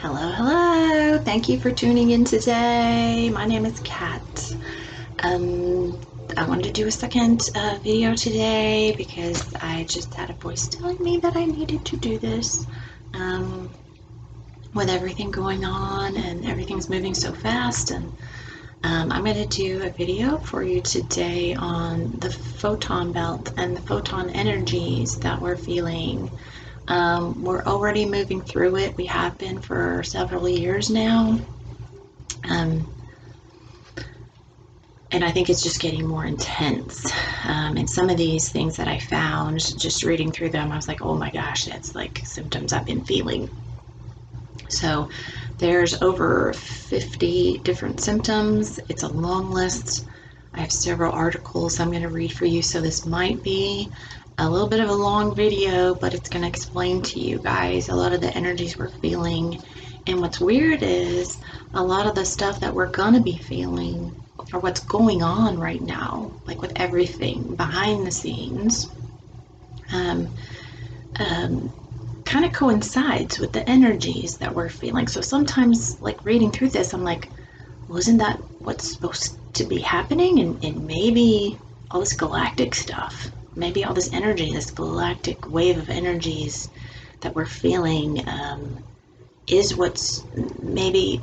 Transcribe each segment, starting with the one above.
Hello, hello. Thank you for tuning in today. My name is Kat. I wanted to do a second video today because I just had a voice telling me that I needed to do this. With everything going on and everything's moving so fast, and I'm going to do a video for you today on the photon belt and the photon energies that we're feeling. We're already moving through it. We have been for several years now. And I think it's just getting more intense. And some of these things that I found, just reading through them, I was like, oh my gosh, that's like symptoms I've been feeling. So there's over 50 different symptoms. It's a long list. I have several articles I'm going to read for you. So this might be a little bit of a long video, but it's going to explain to you guys a lot of the energies we're feeling. And what's weird is a lot of the stuff that we're going to be feeling, or what's going on right now, like with everything behind the scenes, kind of coincides with the energies that we're feeling. So sometimes, like reading through this, I'm like, wasn't that what's supposed to be happening? And maybe all this galactic stuff, maybe all this energy, this galactic wave of energies that we're feeling is what's maybe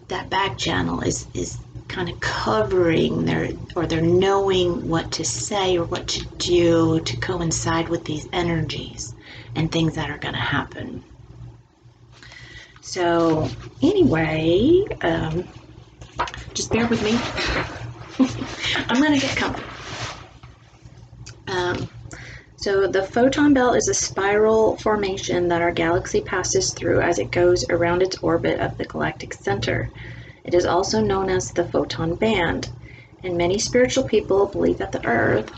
that back channel is kind of covering they're knowing what to say or what to do to coincide with these energies and things that are going to happen. So anyway, just bear with me. I'm going to get comfy. So the photon belt is a spiral formation that our galaxy passes through as it goes around its orbit of the galactic center. It is also known as the photon band, and many spiritual people believe that the Earth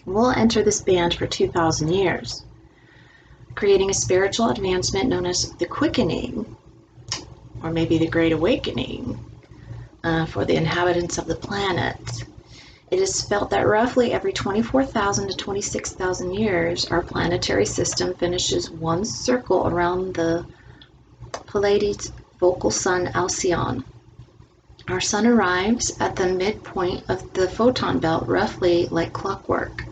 will enter this band for 2,000 years, creating a spiritual advancement known as the quickening, or maybe the Great Awakening, for the inhabitants of the planet. It is felt that roughly every 24,000 to 26,000 years, our planetary system finishes one circle around the Pleiades focal sun Alcyon. Our sun arrives at the midpoint of the photon belt roughly like clockwork.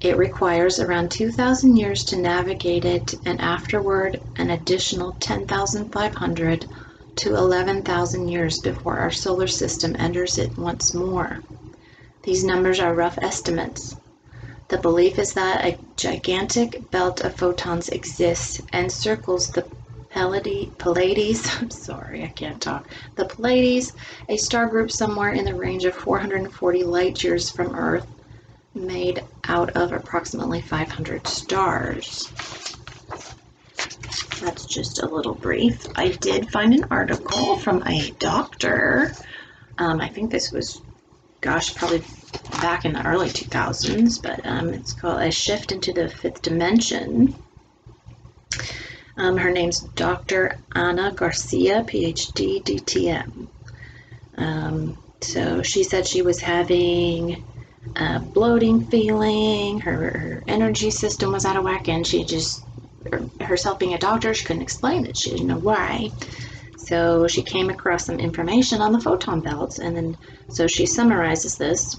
It requires around 2,000 years to navigate it, and afterward an additional 10,500 to 11,000 years before our solar system enters it once more. These numbers are rough estimates. The belief is that a gigantic belt of photons exists and circles the Pleiades, I'm sorry, I can't talk. The Pleiades, a star group somewhere in the range of 440 light years from Earth, made out of approximately 500 stars. That's just a little brief. I did find an article from a doctor. I think this was, gosh, probably back in the early 2000s, but it's called A Shift into the Fifth Dimension. Her name's Dr. Ana Garcia, PhD, DTM. So she said she was having a bloating feeling, her energy system was out of whack, and she just, herself being a doctor, she couldn't explain it. She didn't know why. So she came across some information on the photon belts, and then so she summarizes this.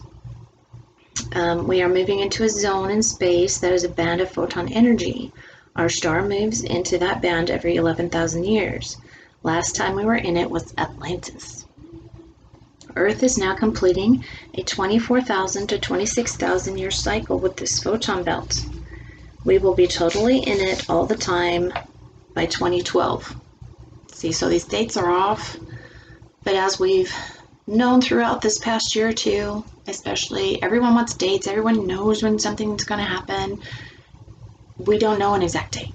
We are moving into a zone in space that is a band of photon energy. Our star moves into that band every 11,000 years. Last time we were in it was Atlantis. Earth is now completing a 24,000 to 26,000 year cycle with this photon belt. We will be totally in it all the time by 2012. See, so these dates are off, but as we've known throughout this past year or two, especially, everyone wants dates, everyone knows when something's going to happen. We don't know an exact date.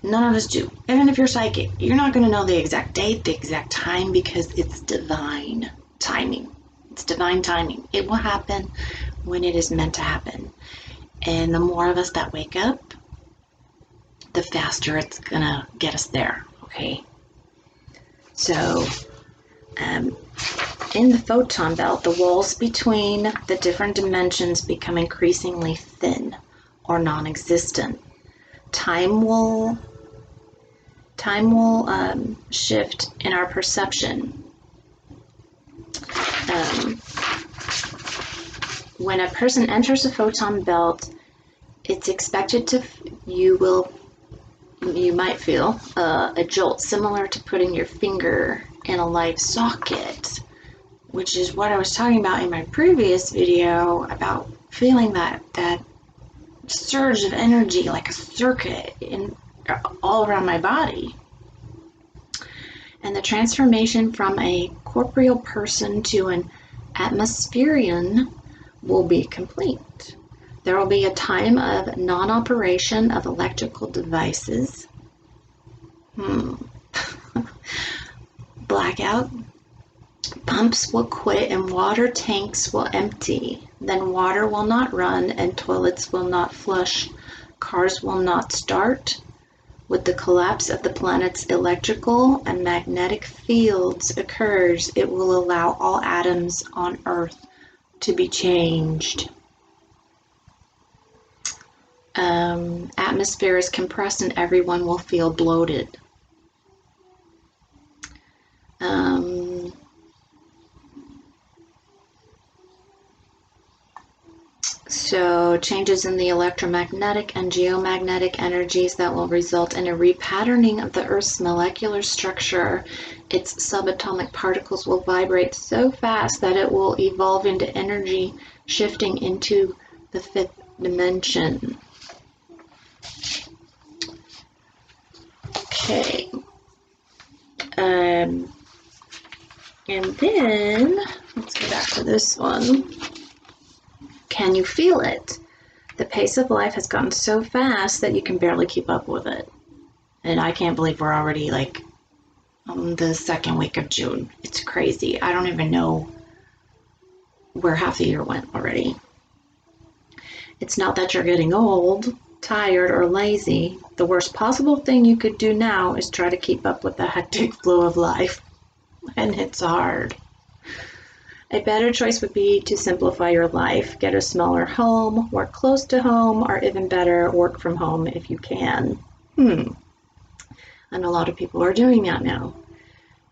None of us do. Even if you're psychic, you're not going to know the exact date, the exact time, because it's divine timing. It's divine timing. It will happen when it is meant to happen. And the more of us that wake up, the faster it's going to get us there, okay? So, in the photon belt, the walls between the different dimensions become increasingly thin or non-existent. Time will Time will shift in our perception. When a person enters a photon belt, it's expected to, you might feel a jolt similar to putting your finger in a live socket, which is what I was talking about in my previous video about feeling that surge of energy like a circuit all around my body. And the transformation from a corporeal person to an atmospherian will be complete. There will be a time of non-operation of electrical devices. Blackout. Pumps will quit and water tanks will empty. Then water will not run and toilets will not flush. Cars will not start. With the collapse of the planet's electrical and magnetic fields occurs, it will allow all atoms on Earth to be changed. Atmosphere is compressed and everyone will feel bloated. So changes in the electromagnetic and geomagnetic energies that will result in a repatterning of the Earth's molecular structure. Its subatomic particles will vibrate so fast that it will evolve into energy shifting into the fifth dimension. Okay. And then, let's go back to this one. Can you feel it? The pace of life has gotten so fast that you can barely keep up with it. And I can't believe we're already like on the second week of June. It's crazy. I don't even know where half the year went already. It's not that you're getting old, tired, or lazy. The worst possible thing you could do now is try to keep up with the hectic flow of life. And it's hard. A better choice would be to simplify your life, get a smaller home, work close to home, or even better, work from home if you can. And a lot of people are doing that now.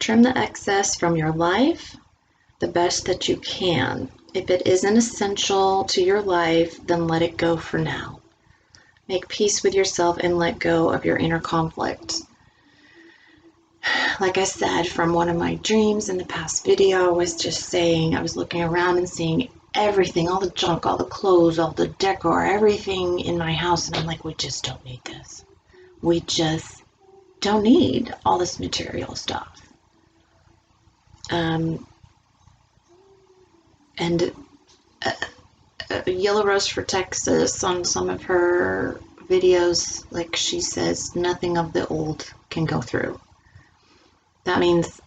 Trim the excess from your life the best that you can. If it isn't essential to your life, then let it go for now. Make peace with yourself and let go of your inner conflict. Like I said, from one of my dreams in the past video, I was just saying, I was looking around and seeing everything, all the junk, all the clothes, all the decor, everything in my house. And I'm like, we just don't need this. We just don't need all this material stuff. And Yellow Rose for Texas, on some of her videos, like she says, nothing of the old can go through. That means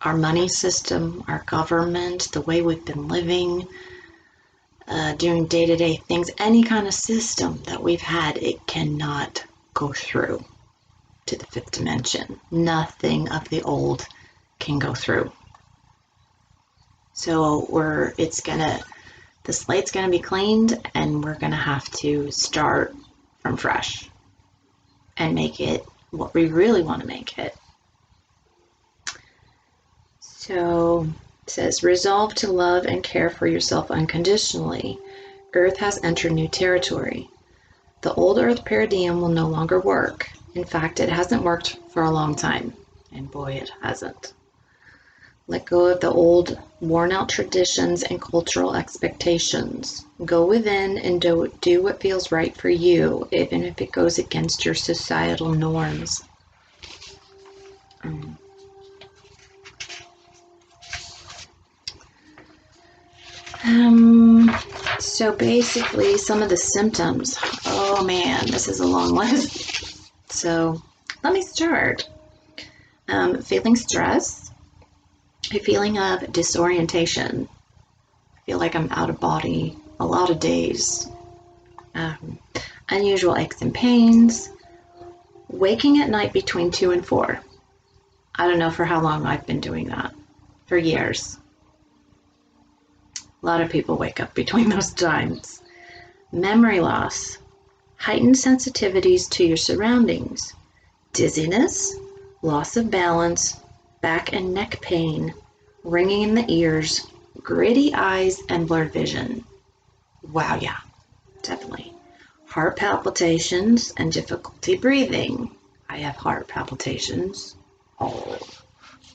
our money system, our government, the way we've been living, doing day-to-day things, any kind of system that we've had, it cannot go through to the fifth dimension. Nothing of the old can go through. So the slate's gonna be cleaned, and we're gonna have to start from fresh and make it what we really want to make it. So it says, resolve to love and care for yourself unconditionally. Earth has entered new territory. The old Earth paradigm will no longer work. In fact, it hasn't worked for a long time. And boy, it hasn't. Let go of the old, worn-out traditions and cultural expectations. Go within and do what feels right for you, even if it goes against your societal norms. So basically, some of the symptoms. Oh man, this is a long list. So let me start. Feeling stress, a feeling of disorientation. I feel like I'm out of body a lot of days. Unusual aches and pains. Waking at night between 2 and 4. I don't know for how long I've been doing that. For years. A lot of people wake up between those times. Memory loss. Heightened sensitivities to your surroundings. dizziness, loss of balance, back and neck pain, ringing in the ears, gritty eyes, and blurred vision. Wow, yeah, definitely. Heart palpitations and difficulty breathing. I have heart palpitations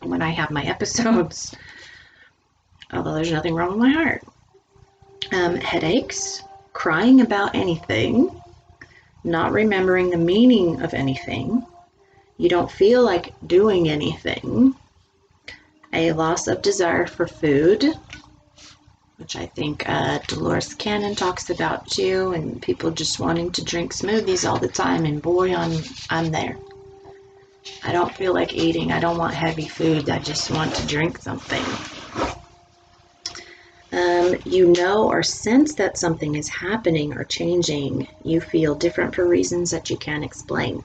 when I have my episodes, although there's nothing wrong with my heart. Headaches, crying about anything, not remembering the meaning of anything. You don't feel like doing anything. A loss of desire for food, which I think Dolores Cannon talks about too, and people just wanting to drink smoothies all the time, and boy, I'm there. I don't feel like eating. I don't want heavy food. I just want to drink something. You know or sense that something is happening or changing. You feel different for reasons that you can't explain.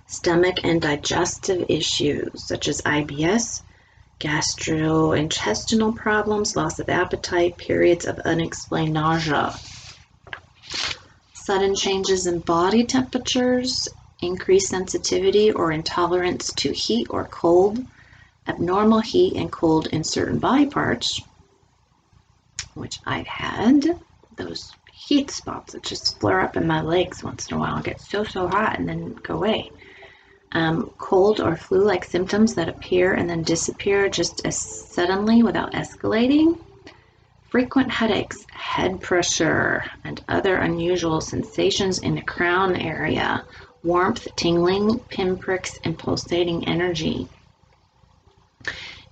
Stomach and digestive issues such as IBS, gastrointestinal problems, loss of appetite, periods of unexplained nausea. Sudden changes in body temperatures, increased sensitivity or intolerance to heat or cold, abnormal heat and cold in certain body parts, which I've had, those heat spots that just flare up in my legs once in a while and get so hot and then go away. Cold or flu-like symptoms that appear and then disappear just as suddenly without escalating. Frequent headaches, head pressure, and other unusual sensations in the crown area. Warmth, tingling, pinpricks, and pulsating energy.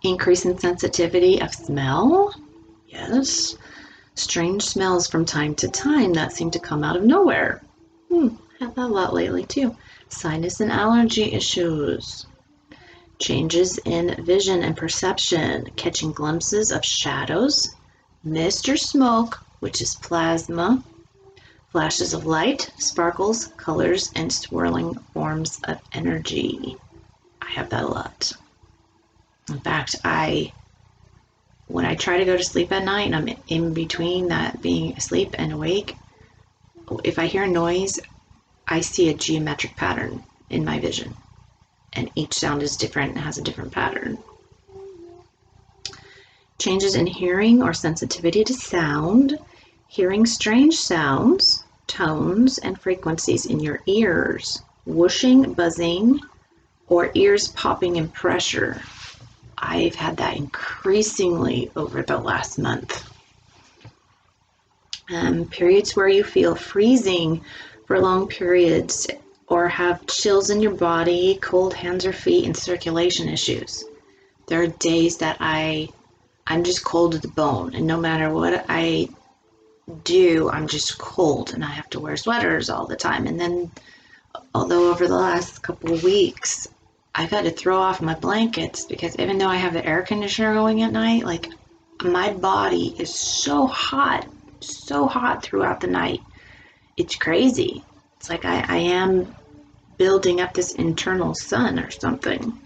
Increase in sensitivity of smell. Yes. Strange smells from time to time that seem to come out of nowhere. Had that a lot lately too. Sinus and allergy issues. Changes in vision and perception. Catching glimpses of shadows, mist or smoke, which is plasma. Flashes of light, sparkles, colors, and swirling forms of energy. I have that a lot. In fact, when I try to go to sleep at night and I'm in between that being asleep and awake, if I hear a noise, I see a geometric pattern in my vision. And each sound is different and has a different pattern. Changes in hearing or sensitivity to sound, hearing strange sounds, tones, and frequencies in your ears, whooshing, buzzing, or ears popping in pressure. I've had that increasingly over the last month. Periods where you feel freezing for long periods or have chills in your body, cold hands or feet, and circulation issues. There are days that I'm just cold to the bone, and no matter what I do, I'm just cold, and I have to wear sweaters all the time. And then, although over the last couple of weeks, I've had to throw off my blankets because even though I have the air conditioner going at night, like my body is so hot throughout the night. It's crazy. It's like I am building up this internal sun or something.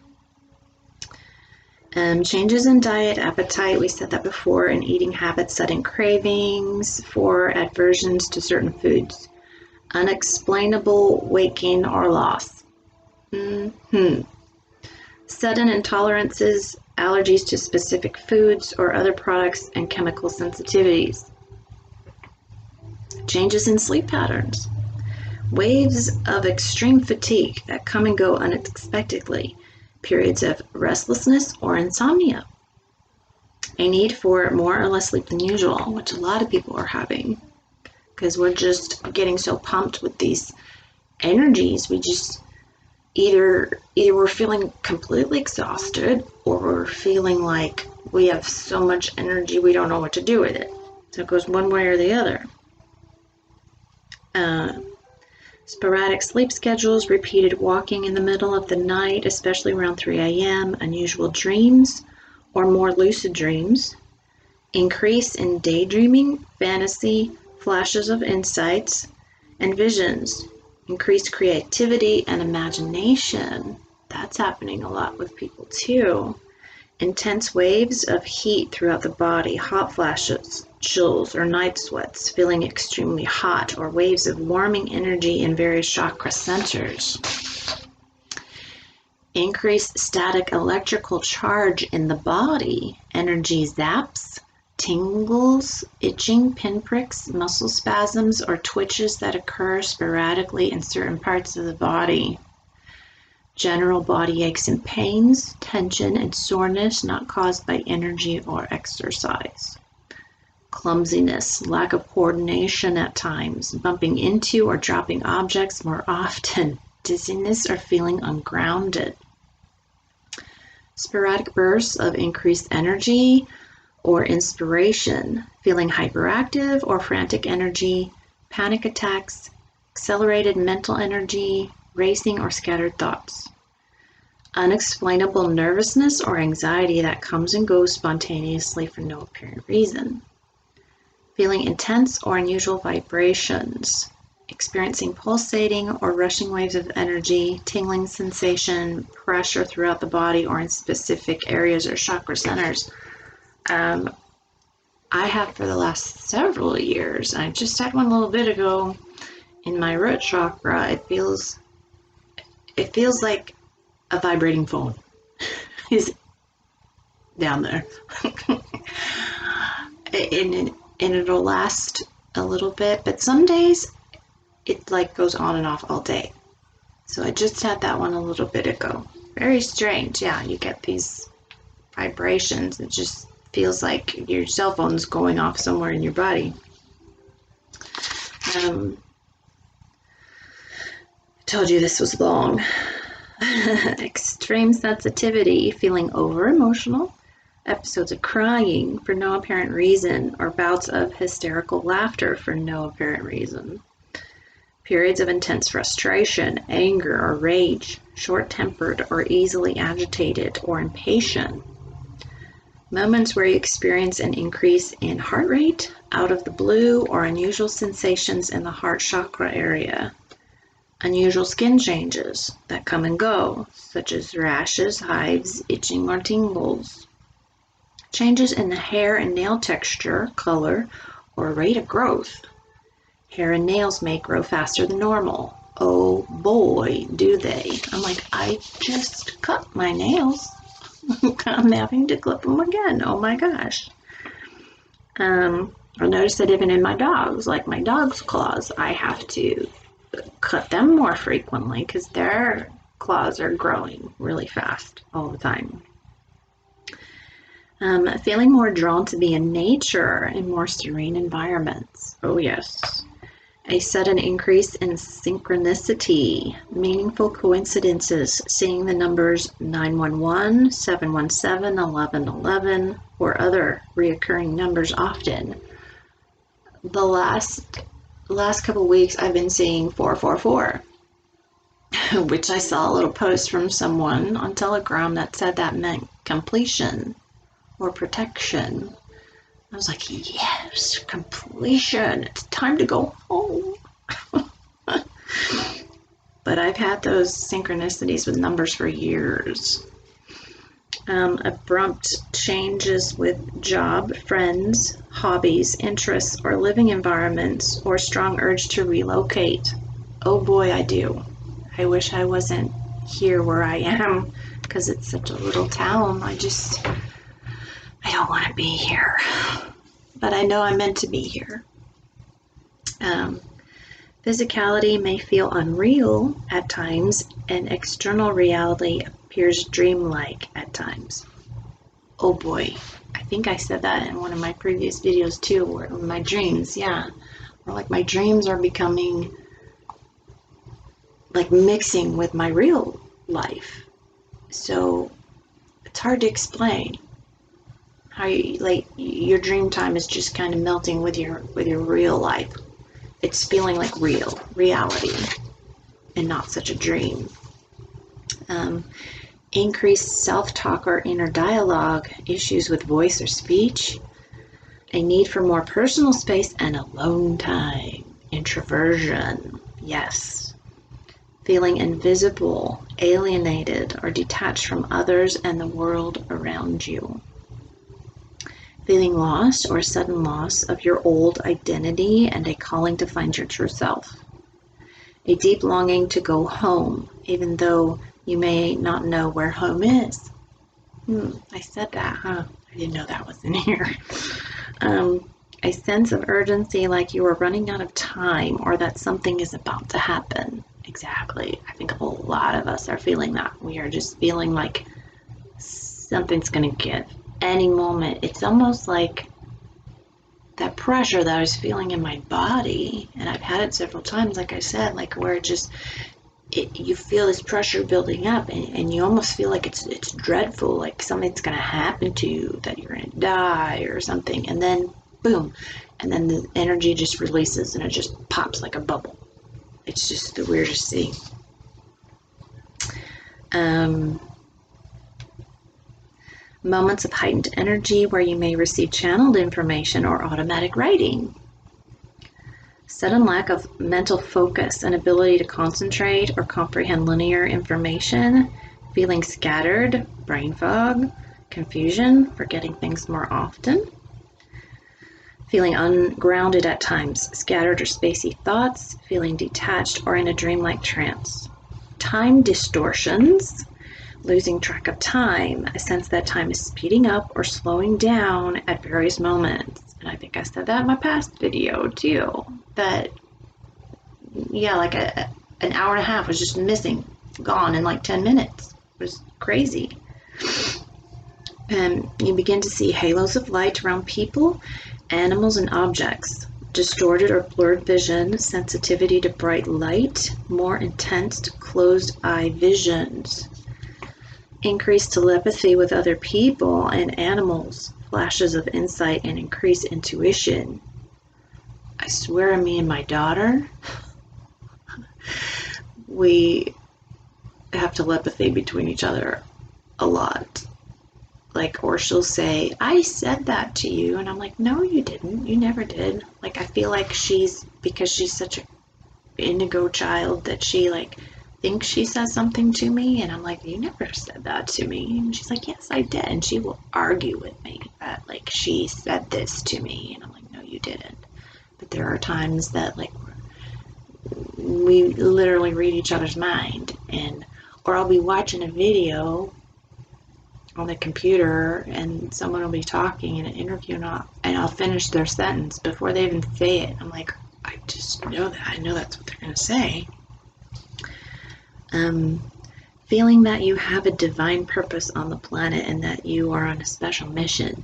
Changes in diet, appetite, we said that before, and eating habits, sudden cravings for aversions to certain foods. Unexplainable weight gain or loss. Sudden intolerances, allergies to specific foods or other products, and chemical sensitivities. Changes in sleep patterns. Waves of extreme fatigue that come and go unexpectedly. Periods of restlessness or insomnia. A need for more or less sleep than usual, which a lot of people are having because we're just getting so pumped with these energies. We just either we're feeling completely exhausted or we're feeling like we have so much energy we don't know what to do with it. So it goes one way or the other. Sporadic sleep schedules, repeated walking in the middle of the night, especially around 3 a.m., unusual dreams or more lucid dreams, increase in daydreaming, fantasy, flashes of insights, and visions, increased creativity and imagination. That's happening a lot with people too. Intense waves of heat throughout the body, hot flashes, chills or night sweats, feeling extremely hot, or waves of warming energy in various chakra centers. Increased static electrical charge in the body, energy zaps, tingles, itching, pinpricks, muscle spasms, or twitches that occur sporadically in certain parts of the body. General body aches and pains, tension, and soreness not caused by energy or exercise. Clumsiness, lack of coordination at times, bumping into or dropping objects more often, dizziness or feeling ungrounded. Sporadic bursts of increased energy or inspiration, feeling hyperactive or frantic energy, panic attacks, accelerated mental energy, racing or scattered thoughts. Unexplainable nervousness or anxiety that comes and goes spontaneously for no apparent reason. Feeling intense or unusual vibrations, experiencing pulsating or rushing waves of energy, tingling sensation, pressure throughout the body or in specific areas or chakra centers. I have for the last several years, I just had one a little bit ago in my root chakra. It feels like a vibrating phone is down there. and it'll last a little bit, but some days it like goes on and off all day. So I just had that one a little bit ago. Very strange. Yeah, you get these vibrations. It just feels like your cell phone's going off somewhere in your body. I told you this was long. Extreme sensitivity, feeling over emotional, episodes of crying for no apparent reason, or bouts of hysterical laughter for no apparent reason. Periods of intense frustration, anger, or rage, short-tempered or easily agitated or impatient. Moments where you experience an increase in heart rate, out of the blue, or unusual sensations in the heart chakra area. Unusual skin changes that come and go, such as rashes, hives, itching, or tingles. Changes in the hair and nail texture, color, or rate of growth. Hair and nails may grow faster than normal. Oh boy, do they. I'm like, I just cut my nails. I'm having to clip them again. Oh my gosh. I noticed that even in my dogs, like my dog's claws, I have to cut them more frequently because their claws are growing really fast all the time. Feeling more drawn to be in nature and more serene environments. Oh yes. A sudden increase in synchronicity, meaningful coincidences, seeing the numbers 911, 717, 1111, or other reoccurring numbers often. The last couple weeks I've been seeing 444, which I saw a little post from someone on Telegram that said that meant completion or protection. I was like, yes, completion. It's time to go home. But I've had those synchronicities with numbers for years. Abrupt changes with job, friends, hobbies, interests, or living environments, or strong urge to relocate. Oh boy, I do. I wish I wasn't here where I am because it's such a little town. I don't want to be here, but I know I'm meant to be here. Physicality may feel unreal at times, and external reality appears dreamlike at times. Oh boy, I think I said that in one of my previous videos too, where my dreams, or like my dreams are becoming like mixing with my real life. So it's hard to explain how your dream time is just kind of melting with your real life. It's feeling like reality, and not such a dream. Increased self-talk or inner dialogue, issues with voice or speech, a need for more personal space and alone time, introversion, yes. Feeling invisible, alienated, or detached from others and the world around you. feeling lost or sudden loss of your old identity and a calling to find your true self. A deep longing to go home, even though you may not know where home is. I said that, huh? I didn't know that was in here. A sense of urgency, like you are running out of time or that something is about to happen. Exactly. I think a lot of us are feeling that. We are just feeling like something's going to give any moment. It's almost like that pressure that I was feeling in my body, and I've had it several times, like I said, like where it just, you feel this pressure building up, and you almost feel like it's dreadful, like something's going to happen to you, that you're going to die or something, and then boom, and then the energy just releases and it just pops like a bubble. It's just the weirdest thing. Moments of heightened energy where you may receive channeled information or automatic writing. Sudden lack of mental focus and ability to concentrate or comprehend linear information, feeling scattered, brain fog, confusion, forgetting things more often, feeling ungrounded at times, scattered or spacey thoughts, feeling detached or in a dreamlike trance. Time distortions, losing track of time, a sense that time is speeding up or slowing down at various moments. And I think I said that in my past video too, that yeah, like an hour and a half was just missing, gone in like 10 minutes. It was crazy. And you begin to see halos of light around people, animals, and objects. Distorted or blurred vision, sensitivity to bright light, more intense closed eye visions. Increased telepathy with other people and animals, flashes of insight and increased intuition. I swear, me and my daughter, we have telepathy between each other a lot. Like, or she'll say, I said that to you, and I'm like, no, you didn't. You never did. Like, I feel like because she's such an indigo child, that she like thinks she says something to me, and I'm like, you never said that to me. And she's like, yes, I did. And she will argue with me that like she said this to me, and I'm like, no, you didn't. But there are times that like we literally read each other's mind, or I'll be watching a video on the computer and someone will be talking in an interview, and I'll finish their sentence before they even say it. I'm like, I just know that. I know that's what they're going to say. Feeling that you have a divine purpose on the planet and that you are on a special mission.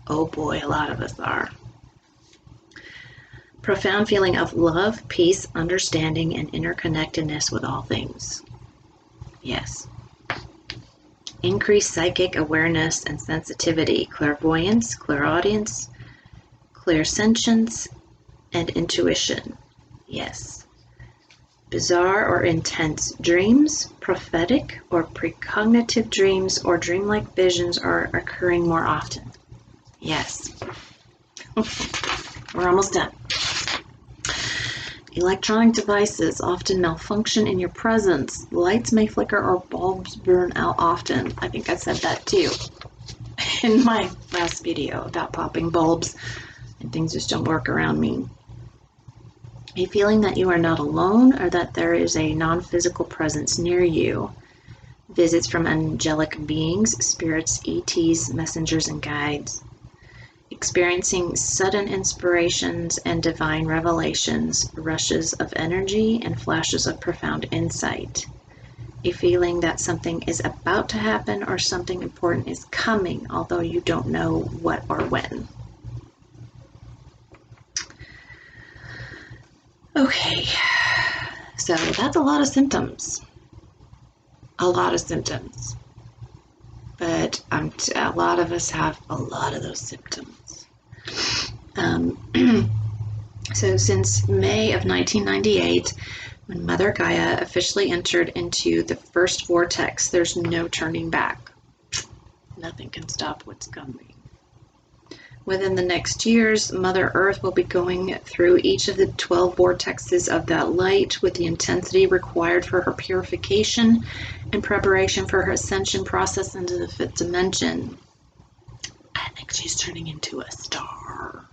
Oh boy, a lot of us are. Profound feeling of love, peace, understanding, and interconnectedness with all things. Yes. Increased psychic awareness and sensitivity, clairvoyance, clairaudience, clairsentience, and intuition. Yes. Bizarre or intense dreams, prophetic or precognitive dreams, or dreamlike visions are occurring more often. Yes. We're almost done. Electronic devices often malfunction in your presence. Lights may flicker or bulbs burn out often. I think I said that too in my last video about popping bulbs and things just don't work around me. A feeling that you are not alone or that there is a non-physical presence near you. Visits from angelic beings, spirits, ETs, messengers, and guides. Experiencing sudden inspirations and divine revelations, rushes of energy, and flashes of profound insight. A feeling that something is about to happen or something important is coming, although you don't know what or when. Okay, so that's a lot of symptoms. A lot of symptoms. But a lot of us have a lot of those symptoms. So since May of 1998, when Mother Gaia officially entered into the first vortex, there's no turning back. Nothing can stop what's coming. Within the next years, Mother Earth will be going through each of the 12 vortexes of that light with the intensity required for her purification and preparation for her ascension process into the fifth dimension. I think She's turning into a star.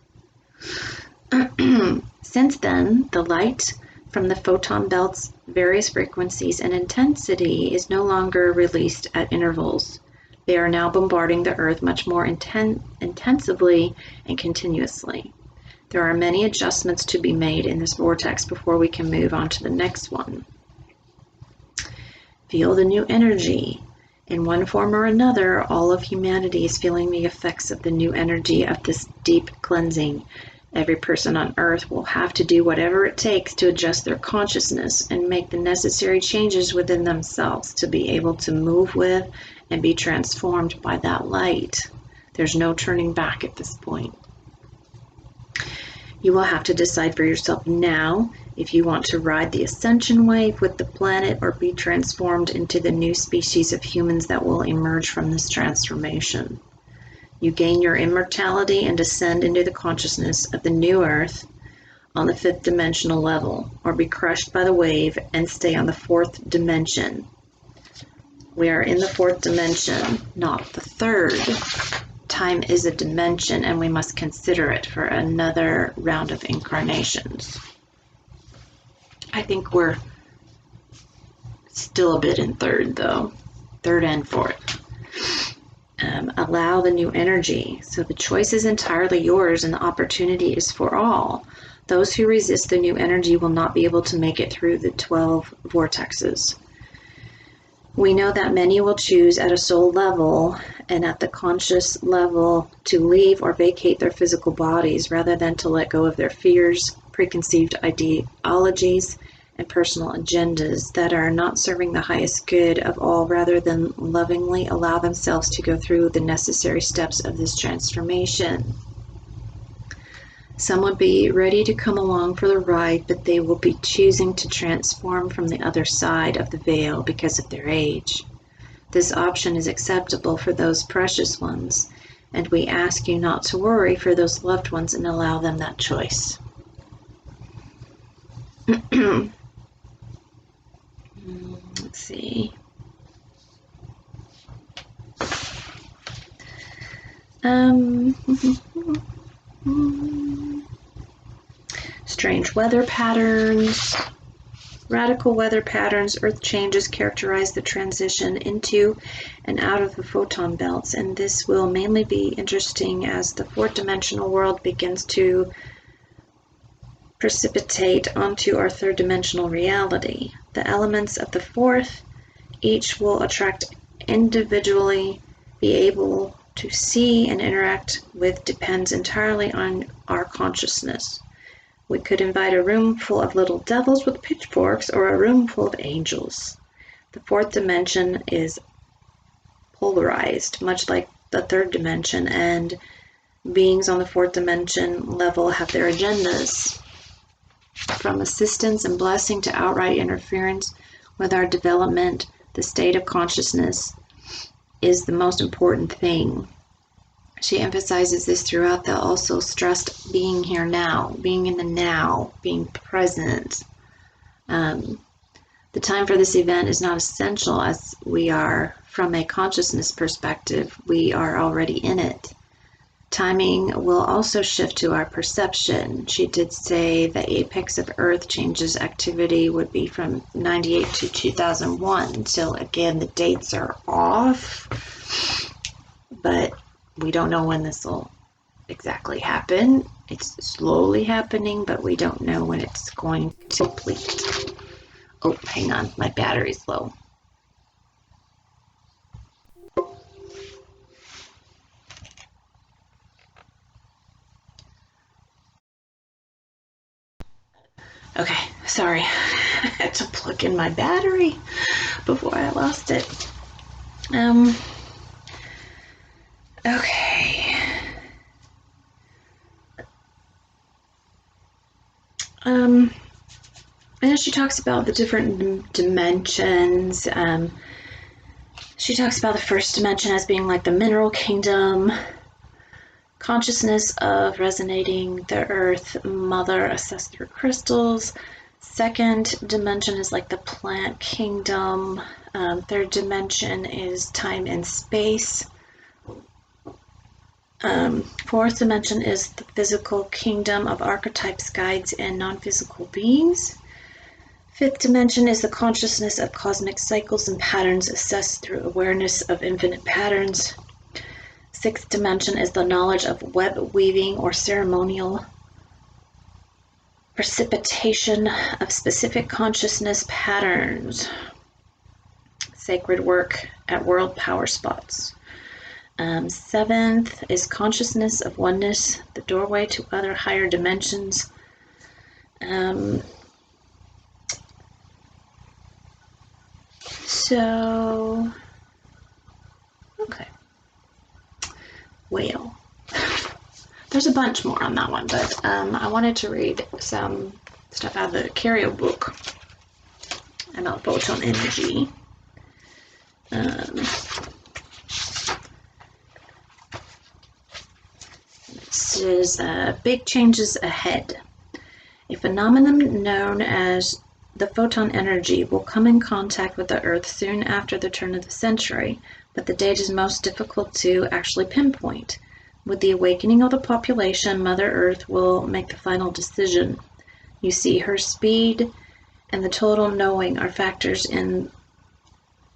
Since then, the light from the photon belt's various frequencies and intensity is no longer released at intervals. They are now bombarding the Earth much more intensively and continuously. There are many adjustments to be made in this vortex before we can move on to the next one. Feel the new energy. In one form or another, all of humanity is feeling the effects of the new energy of this deep cleansing. Every person on Earth will have to do whatever it takes to adjust their consciousness and make the necessary changes within themselves to be able to move with and be transformed by that light. There's no turning back at this point. You will have to decide for yourself now if you want to ride the ascension wave with the planet or be transformed into the new species of humans that will emerge from this transformation. You gain your immortality and descend into the consciousness of the new Earth on the 5th dimensional level, or be crushed by the wave and stay on the 4th dimension. We are in the 4th dimension, not the 3rd. Time is a dimension, and we must consider it for another round of incarnations. I think we're still a bit in 3rd, though. 3rd and 4th. Allow the new energy. So the choice is entirely yours, and the opportunity is for all. Those who resist the new energy will not be able to make it through the 12 vortexes. We know that many will choose at a soul level and at the conscious level to leave or vacate their physical bodies rather than to let go of their fears, preconceived ideologies, and personal agendas that are not serving the highest good of all, rather than lovingly allow themselves to go through the necessary steps of this transformation. Some would be ready to come along for the ride, but they will be choosing to transform from the other side of the veil because of their age. This option is acceptable for those precious ones, and we ask you not to worry for those loved ones and allow them that choice. Let's see. Strange weather patterns. Radical weather patterns, earth changes characterize the transition into and out of the photon belts, and this will mainly be interesting as the 4th dimensional world begins to precipitate onto our 3rd dimensional reality. The elements of the 4th each will attract individually, be able to see and interact with depends entirely on our consciousness. We could invite a room full of little devils with pitchforks or a room full of angels. The 4th dimension is polarized, much like the 3rd dimension, and beings on the 4th dimension level have their agendas. From assistance and blessing to outright interference with our development, the state of consciousness is the most important thing. She emphasizes this throughout, that also stressed being here now, being in the now, being present. The time for this event is not essential, as we are, from a consciousness perspective, we are already in it. Timing will also shift to our perception. She did say the apex of Earth changes activity would be from 98 to 2001. So again, the dates are off, but we don't know when this will exactly happen. It's slowly happening, but we don't know when it's going to complete. Oh, hang on, my battery's low. Okay, sorry. I had to plug in my battery before I lost it. Okay. And she talks about the different dimensions. She talks about the 1st dimension as being like the mineral kingdom, consciousness of resonating the Earth Mother assessed through crystals. 2nd dimension is like the plant kingdom. 3rd dimension is time and space. Fourth dimension is the physical kingdom of archetypes, guides, and non-physical beings. Fifth dimension is the consciousness of cosmic cycles and patterns assessed through awareness of infinite patterns. Sixth dimension is the knowledge of web weaving or ceremonial precipitation of specific consciousness patterns. Sacred work at world power spots. Seventh is consciousness of oneness, the doorway to other higher dimensions. Okay. Whale. There's a bunch more on that one, but I wanted to read some stuff out of the Kireal book about photon energy. It says, big changes ahead. A phenomenon known as the photon energy will come in contact with the Earth soon after the turn of the century, but the date is most difficult to actually pinpoint. With the awakening of the population, Mother Earth will make the final decision. You see, her speed and the total knowing are factors in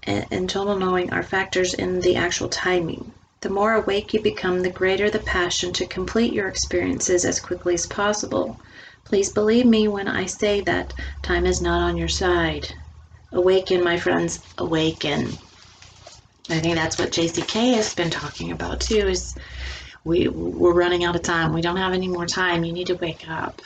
the actual timing. The more awake you become, the greater the passion to complete your experiences as quickly as possible. Please believe me when I say that time is not on your side. Awaken, my friends, awaken. I think that's what JCK has been talking about too, is we're running out of time. We don't have any more time. You need to wake up.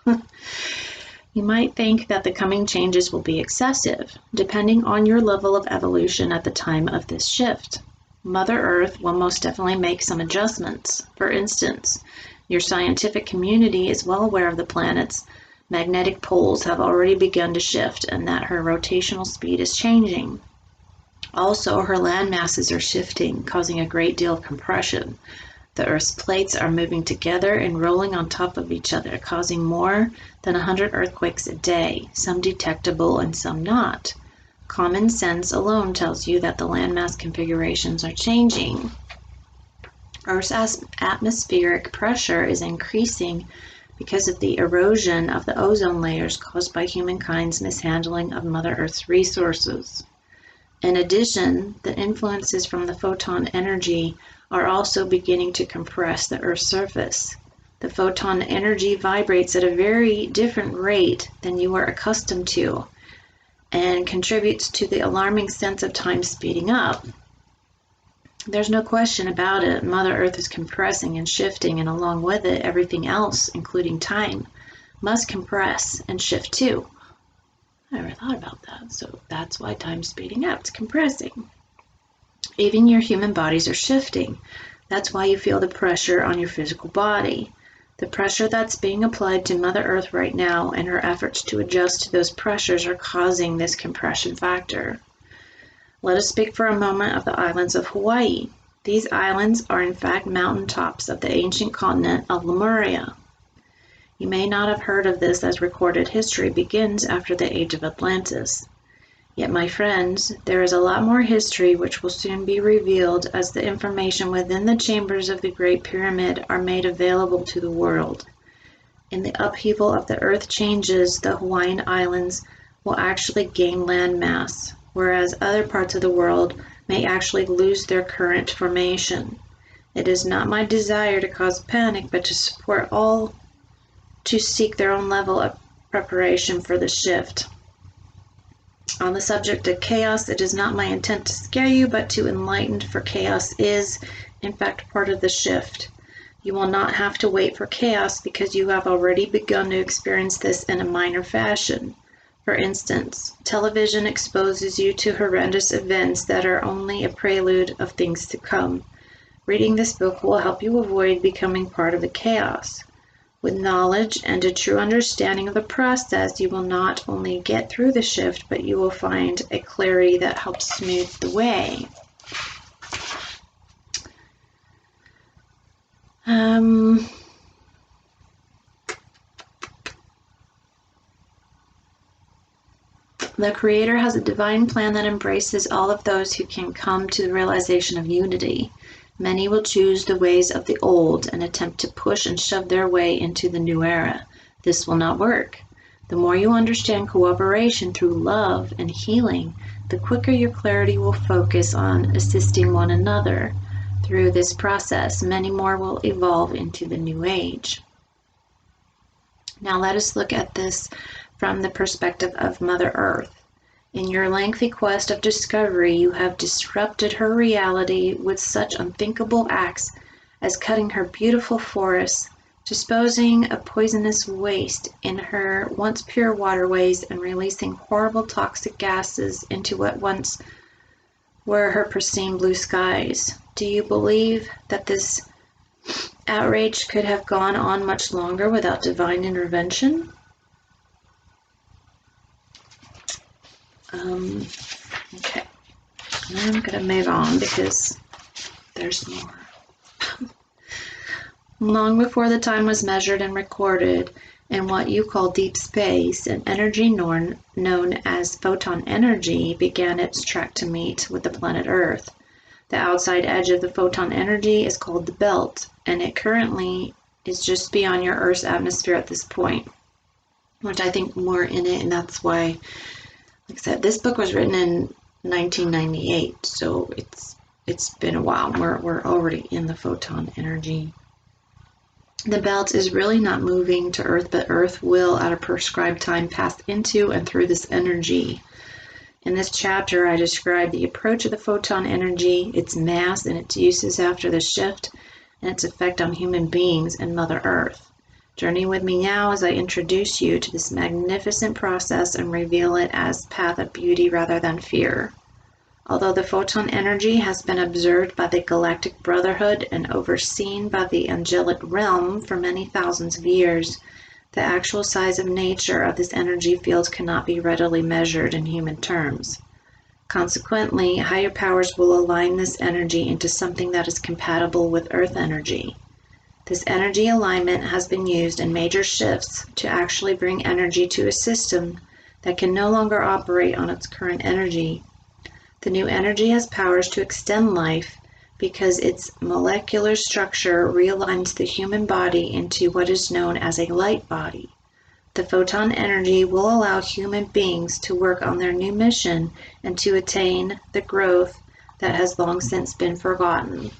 You might think that the coming changes will be excessive, depending on your level of evolution at the time of this shift. Mother Earth will most definitely make some adjustments. For instance, your scientific community is well aware of the planet's magnetic poles have already begun to shift and that her rotational speed is changing. Also, her land masses are shifting, causing a great deal of compression. The Earth's plates are moving together and rolling on top of each other, causing more than 100 earthquakes a day, some detectable and some not. Common sense alone tells you that the landmass configurations are changing. Earth's atmospheric pressure is increasing because of the erosion of the ozone layers caused by humankind's mishandling of Mother Earth's resources. In addition, the influences from the photon energy are also beginning to compress the Earth's surface. The photon energy vibrates at a very different rate than you are accustomed to and contributes to the alarming sense of time speeding up. There's no question about it. Mother Earth is compressing and shifting, and along with it, everything else, including time, must compress and shift too. I never thought about that. So that's why time's speeding up. It's compressing. Even your human bodies are shifting. That's why you feel the pressure on your physical body. The pressure that's being applied to Mother Earth right now and her efforts to adjust to those pressures are causing this compression factor. Let us speak for a moment of the islands of Hawaii. These islands are in fact mountaintops of the ancient continent of Lemuria. You may not have heard of this, as recorded history begins after the age of Atlantis. Yet, my friends, there is a lot more history which will soon be revealed as the information within the chambers of the Great Pyramid are made available to the world. In the upheaval of the earth changes, the Hawaiian Islands will actually gain land mass, whereas other parts of the world may actually lose their current formation. It is not my desire to cause panic, but to support all to seek their own level of preparation for the shift. On the subject of chaos, it is not my intent to scare you, but to enlighten, for chaos is, in fact, part of the shift. You will not have to wait for chaos because you have already begun to experience this in a minor fashion. For instance, television exposes you to horrendous events that are only a prelude of things to come. Reading this book will help you avoid becoming part of the chaos. With knowledge and a true understanding of the process, you will not only get through the shift, but you will find a clarity that helps smooth the way. The Creator has a divine plan that embraces all of those who can come to the realization of unity. Many will choose the ways of the old and attempt to push and shove their way into the new era. This will not work. The more you understand cooperation through love and healing, the quicker your clarity will focus on assisting one another. Through this process, many more will evolve into the new age. Now let us look at this from the perspective of Mother Earth. In your lengthy quest of discovery, you have disrupted her reality with such unthinkable acts as cutting her beautiful forests, disposing of poisonous waste in her once pure waterways, and releasing horrible toxic gases into what once were her pristine blue skies. Do you believe that this outrage could have gone on much longer without divine intervention? Okay, I'm gonna move on because there's more. Long before the time was measured and recorded in what you call deep space, an energy known as photon energy began its trek to meet with the planet Earth. The outside edge of the photon energy is called the belt, and it currently is just beyond your Earth's atmosphere at this point, which I think more in it, and that's why, like I said, this book was written in 1998, so it's been a while. We're already in the photon energy. The belt is really not moving to Earth, but Earth will, at a prescribed time, pass into and through this energy. In this chapter, I describe the approach of the photon energy, its mass and its uses after the shift, and its effect on human beings and Mother Earth. Journey with me now as I introduce you to this magnificent process and reveal it as path of beauty rather than fear. Although the photon energy has been observed by the Galactic Brotherhood and overseen by the angelic realm for many thousands of years, the actual size of nature of this energy field cannot be readily measured in human terms. Consequently, higher powers will align this energy into something that is compatible with Earth energy. This energy alignment has been used in major shifts to actually bring energy to a system that can no longer operate on its current energy. The new energy has powers to extend life because its molecular structure realigns the human body into what is known as a light body. The photon energy will allow human beings to work on their new mission and to attain the growth that has long since been forgotten.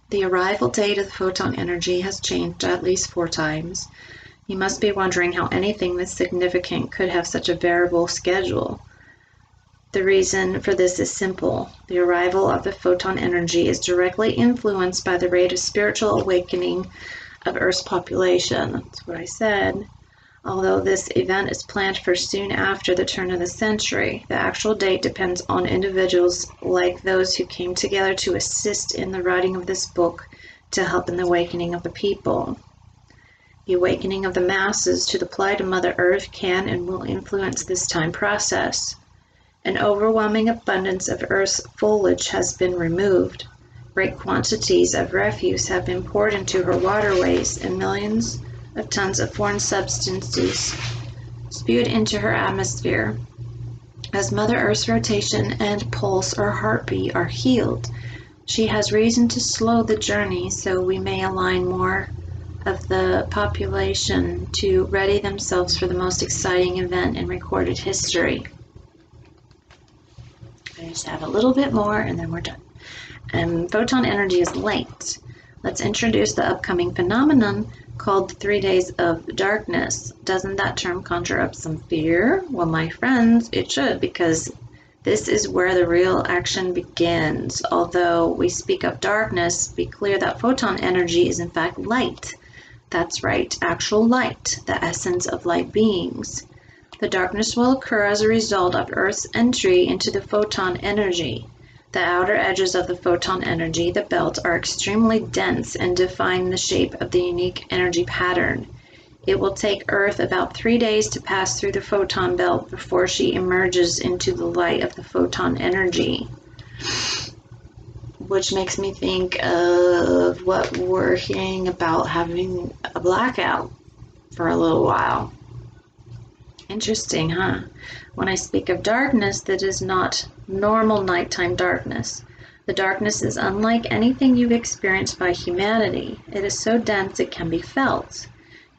The arrival date of the photon energy has changed at least 4 times. You must be wondering how anything this significant could have such a variable schedule. The reason for this is simple. The arrival of the photon energy is directly influenced by the rate of spiritual awakening of Earth's population. That's what I said. Although this event is planned for soon after the turn of the century, the actual date depends on individuals like those who came together to assist in the writing of this book to help in the awakening of the people. The awakening of the masses to the plight of Mother Earth can and will influence this time process. An overwhelming abundance of Earth's foliage has been removed. Great quantities of refuse have been poured into her waterways, and millions of tons of foreign substances spewed into her atmosphere. As Mother Earth's rotation and pulse or heartbeat are healed, she has reason to slow the journey so we may align more of the population to ready themselves for the most exciting event in recorded history. I just have a little bit more and then we're done. Photon energy is light. Let's introduce the upcoming phenomenon called the 3 days of darkness. Doesn't that term conjure up some fear? Well, my friends, it should, because this is where the real action begins. Although we speak of darkness, be clear that photon energy is in fact light. That's right, actual light, the essence of light beings. The darkness will occur as a result of Earth's entry into the photon energy. The outer edges of the photon energy, the belt, are extremely dense and define the shape of the unique energy pattern. It will take Earth about 3 days to pass through the photon belt before she emerges into the light of the photon energy. Which makes me think of what we're hearing about having a blackout for a little while. Interesting, huh? When I speak of darkness, that is not normal nighttime darkness. The darkness is unlike anything you've experienced by humanity. It is so dense it can be felt.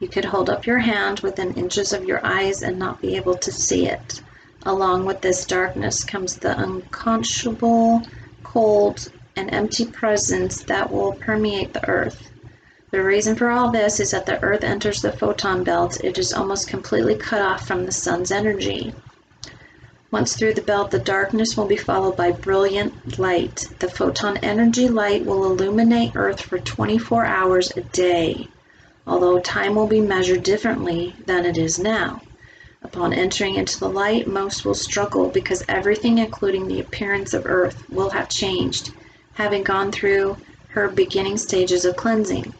You could hold up your hand within inches of your eyes and not be able to see it. Along with this darkness comes the unconscionable, cold, and empty presence that will permeate the earth. The reason for all this is that the earth enters the photon belt. It is almost completely cut off from the sun's energy. Once through the belt, the darkness will be followed by brilliant light. The photon energy light will illuminate Earth for 24 hours a day, although time will be measured differently than it is now. Upon entering into the light, most will struggle because everything, including the appearance of Earth, will have changed, having gone through her beginning stages of cleansing.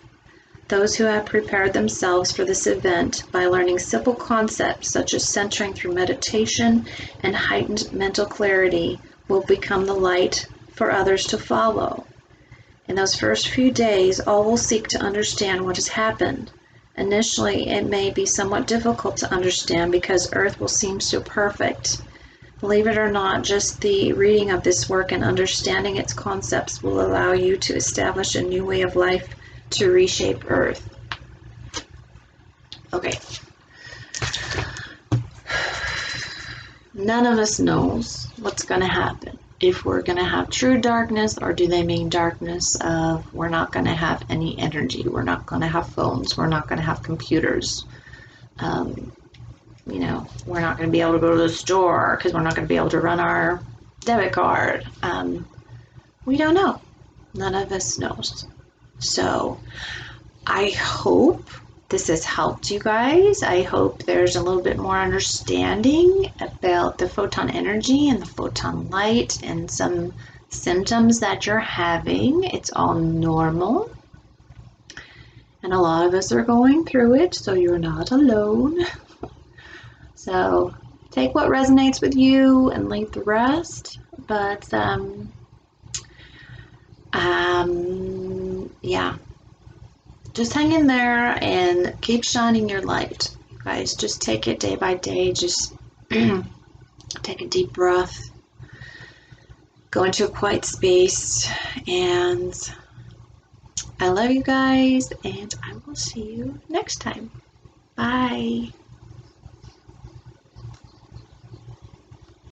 Those who have prepared themselves for this event by learning simple concepts such as centering through meditation and heightened mental clarity will become the light for others to follow. In those first few days, all will seek to understand what has happened. Initially, it may be somewhat difficult to understand because Earth will seem so perfect. Believe it or not, just the reading of this work and understanding its concepts will allow you to establish a new way of life to reshape Earth. Okay. None of us knows what's going to happen. If we're going to have true darkness, or do they mean darkness of we're not going to have any energy, we're not going to have phones, we're not going to have computers, we're not going to be able to go to the store because we're not going to be able to run our debit card. We don't know. None of us knows. So I hope this has helped you guys. I hope there's a little bit more understanding about the photon energy and the photon light and some symptoms that you're having. It's all normal. And a lot of us are going through it, so you're not alone. So take what resonates with you and leave the rest. But yeah, just hang in there and keep shining your light. You guys, just take it day by day. Just take a deep breath, go into a quiet space, and I love you guys, and I will see you next time. Bye.